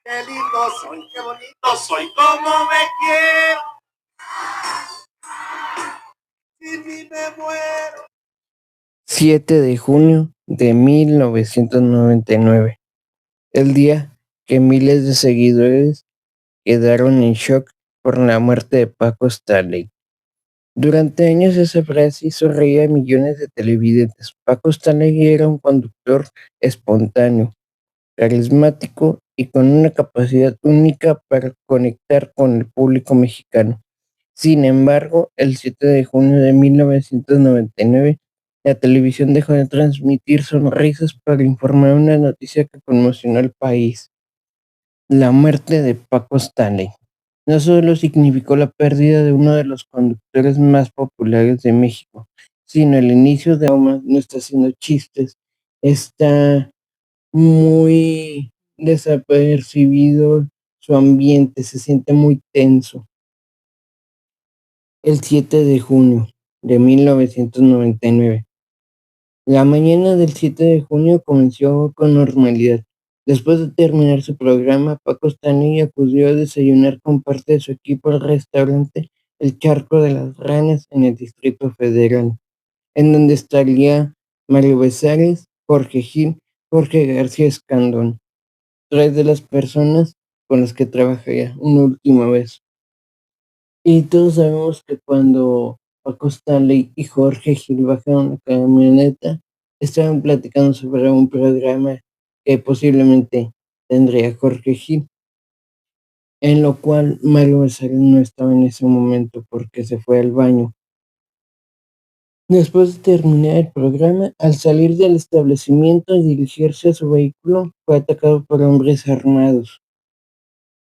Qué lindo soy, qué bonito soy, como me quiero. Sin mí me muero. 7 de junio de 1999, el día que miles de seguidores quedaron en shock por la muerte de Paco Stanley. Durante años esa frase hizo reír a millones de televidentes. Paco Stanley era un conductor espontáneo, carismático y con una capacidad única para conectar con el público mexicano. Sin embargo, el 7 de junio de 1999, la televisión dejó de transmitir sonrisas para informar una noticia que conmocionó al país: la muerte de Paco Stanley. No solo significó la pérdida de uno de los conductores más populares de México, sino el inicio de Oma no está haciendo chistes, está muy desapercibido, su ambiente se siente muy tenso. El 7 de junio de 1999. La mañana del 7 de junio comenzó con normalidad. Después de terminar su programa, Paco Stanley acudió a desayunar con parte de su equipo al restaurante El Charco de las Ranas en el Distrito Federal, en donde estaría Mario Besares, Jorge Gil, Jorge García Escandón, tres de las personas con las que trabajaría una última vez. Y todos sabemos que cuando Paco Stanley y Jorge Gil bajaron la camioneta, estaban platicando sobre un programa que posiblemente tendría Jorge Gil, en lo cual Mario Besares no estaba en ese momento porque se fue al baño. Después de terminar el programa, al salir del establecimiento y dirigirse a su vehículo, fue atacado por hombres armados.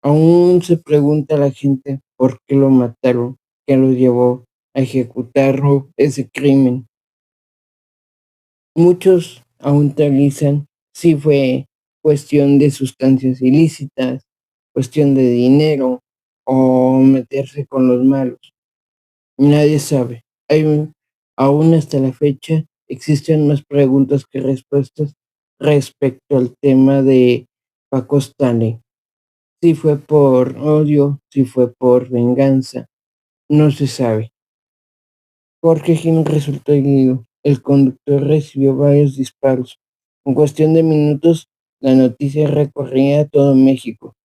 Aún se pregunta la gente por qué lo mataron, qué lo llevó a ejecutar ese crimen. Muchos aún teorizan si fue cuestión de sustancias ilícitas, cuestión de dinero o meterse con los malos. Nadie sabe. Aún hasta la fecha existen más preguntas que respuestas respecto al tema de Paco Stanley. Si fue por odio, si fue por venganza, no se sabe. Jorge Gil resultó herido. El conductor recibió varios disparos. En cuestión de minutos, la noticia recorría todo México.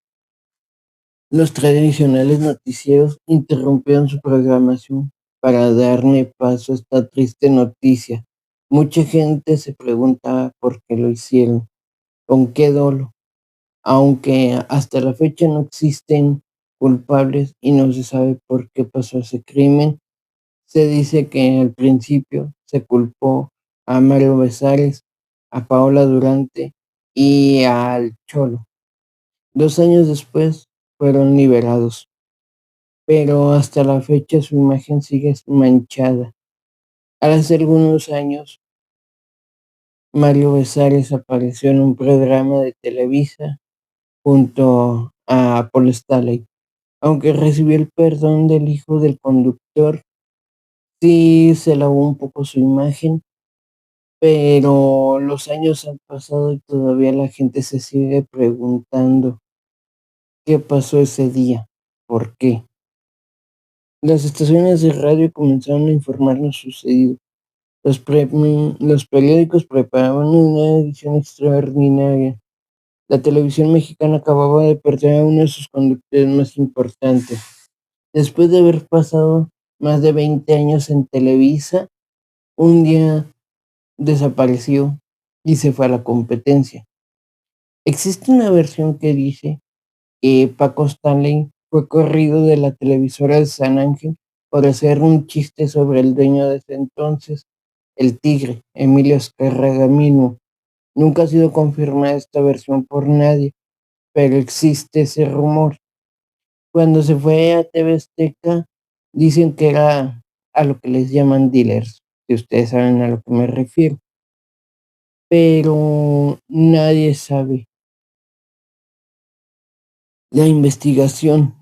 Los tradicionales noticieros interrumpieron su programación para darle paso a esta triste noticia. Mucha gente se preguntaba por qué lo hicieron, con qué dolo, aunque hasta la fecha no existen culpables y no se sabe por qué pasó ese crimen. Se dice que al principio se culpó a Mario Besares, a Paola Durante y al Cholo. 2 años después fueron liberados, pero hasta la fecha su imagen sigue manchada. Hace algunos años, Mario Besares apareció en un programa de Televisa junto a Paul Stanley. Aunque recibió el perdón del hijo del conductor, sí se lavó un poco su imagen, pero los años han pasado y todavía la gente se sigue preguntando qué pasó ese día, por qué. Las estaciones de radio comenzaron a informar lo sucedido. Los periódicos preparaban una edición extraordinaria. La televisión mexicana acababa de perder a uno de sus conductores más importantes. Después de haber pasado más de 20 años en Televisa, un día desapareció y se fue a la competencia. Existe una versión que dice que Paco Stanley fue corrido de la televisora de San Ángel por hacer un chiste sobre el dueño de ese entonces, el Tigre, Emilio Azcárraga Milmo. Nunca ha sido confirmada esta versión por nadie, pero existe ese rumor. Cuando se fue a TV Azteca, dicen que era a lo que les llaman dealers, si ustedes saben a lo que me refiero, pero nadie sabe. La investigación.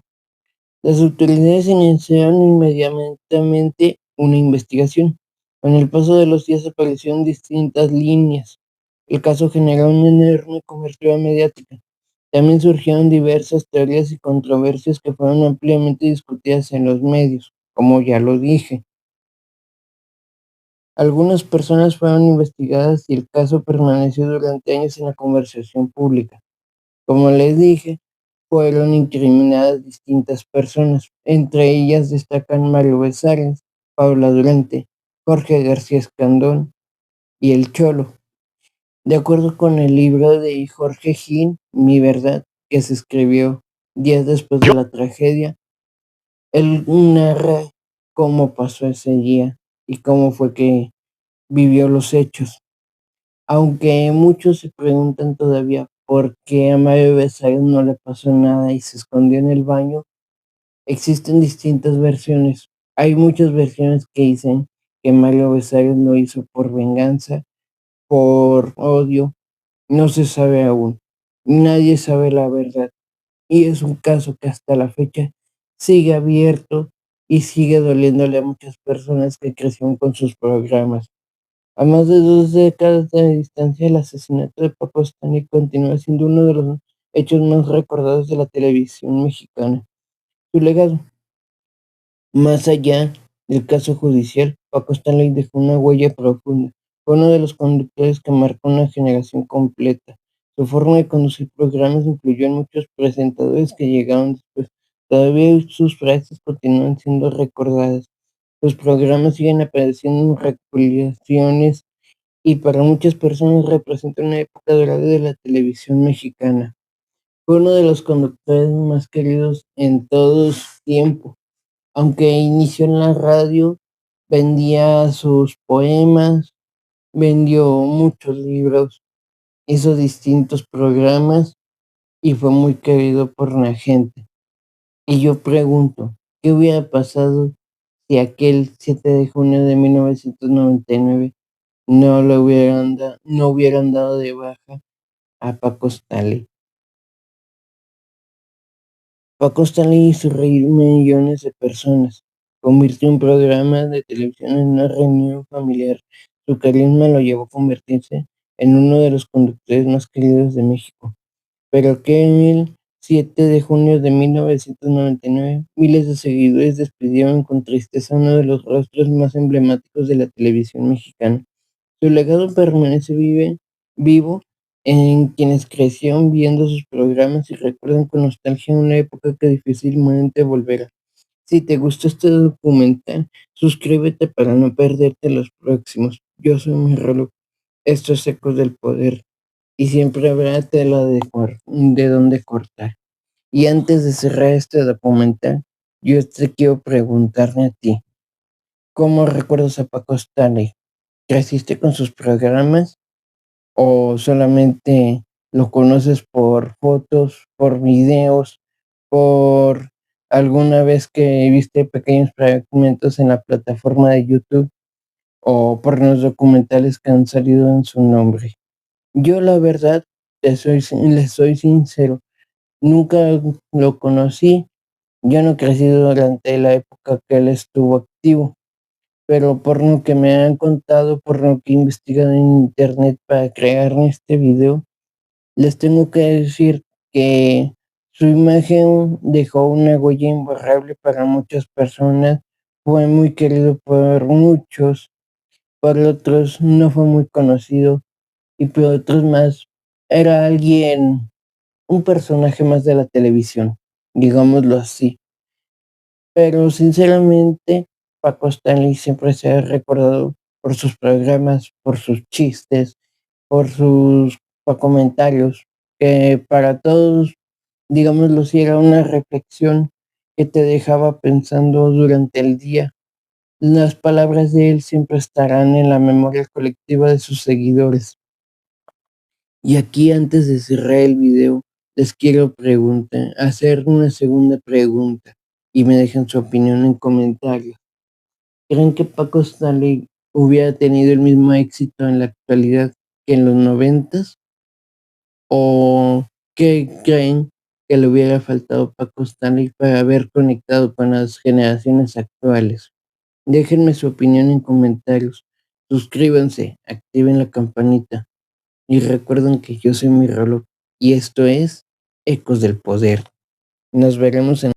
Las autoridades iniciaron inmediatamente una investigación. Con el paso de los días aparecieron distintas líneas. El caso generó una enorme cobertura mediática. También surgieron diversas teorías y controversias que fueron ampliamente discutidas en los medios, como ya lo dije. Algunas personas fueron investigadas y el caso permaneció durante años en la conversación pública. Como les dije, fueron incriminadas distintas personas, entre ellas destacan Mario Besares, Paula Durante, Jorge García Escandón y El Cholo. De acuerdo con el libro de Jorge Gil, Mi Verdad, que se escribió días después de la tragedia, él narra cómo pasó ese día y cómo fue que vivió los hechos. Aunque muchos se preguntan todavía por qué a Mario Besares no le pasó nada y se escondió en el baño, existen distintas versiones. Hay muchas versiones que dicen que Mario Besares lo hizo por venganza, por odio, no se sabe aún. Nadie sabe la verdad. Y es un caso que hasta la fecha sigue abierto y sigue doliéndole a muchas personas que crecieron con sus programas. A más de 2 décadas de distancia, el asesinato de Paco Stanley continúa siendo uno de los hechos más recordados de la televisión mexicana. Su legado, más allá del caso judicial, Paco Stanley dejó una huella profunda. Fue uno de los conductores que marcó una generación completa. Su forma de conducir programas influyó en muchos presentadores que llegaron después. Todavía hoy sus frases continúan siendo recordadas. Sus programas siguen apareciendo en recopilaciones y para muchas personas representa una época dorada de la televisión mexicana. Fue uno de los conductores más queridos en todos tiempos. Aunque inició en la radio, vendía sus poemas, vendió muchos libros, hizo distintos programas y fue muy querido por la gente. Y yo pregunto, ¿qué hubiera pasado si aquel 7 de junio de 1999 no hubieran dado de baja a Paco Stanley? Paco Stanley hizo reír millones de personas, convirtió un programa de televisión en una reunión familiar. Su carisma lo llevó a convertirse en uno de los conductores más queridos de México. Pero que en el 7 de junio de 1999, miles de seguidores despidieron con tristeza a uno de los rostros más emblemáticos de la televisión mexicana. Su legado permanece vivo en quienes crecieron viendo sus programas y recuerdan con nostalgia una época que difícilmente volverá. Si te gustó este documental, suscríbete para no perderte los próximos. Yo soy mi reloj. Esto es Ecos del Poder y siempre habrá tela de donde cortar. Y antes de cerrar este documental, yo te quiero preguntarme a ti, ¿cómo recuerdas a Paco Stanley? ¿Creciste con sus programas o solamente lo conoces por fotos, por videos, por alguna vez que viste pequeños fragmentos en la plataforma de YouTube o por los documentales que han salido en su nombre? Yo la verdad, les soy sincero, nunca lo conocí, yo no crecí durante la época que él estuvo activo, pero por lo que me han contado, por lo que he investigado en internet para crear este video, les tengo que decir que su imagen dejó una huella imborrable para muchas personas, fue muy querido por muchos, por otros no fue muy conocido y por otros más era alguien, un personaje más de la televisión, digámoslo así. Pero sinceramente, Paco Stanley siempre se ha recordado por sus programas, por sus chistes, por sus comentarios, que para todos, digámoslo así, era una reflexión que te dejaba pensando durante el día. Las palabras de él siempre estarán en la memoria colectiva de sus seguidores. Y aquí, antes de cerrar el video, les quiero hacer una segunda pregunta y me dejan su opinión en comentarios. ¿Creen que Paco Stanley hubiera tenido el mismo éxito en la actualidad que en los noventas? ¿O qué creen que le hubiera faltado a Paco Stanley para haber conectado con las generaciones actuales? Déjenme su opinión en comentarios. Suscríbanse, activen la campanita y recuerden que yo soy mi reloj y esto es Ecos del Poder. Nos veremos en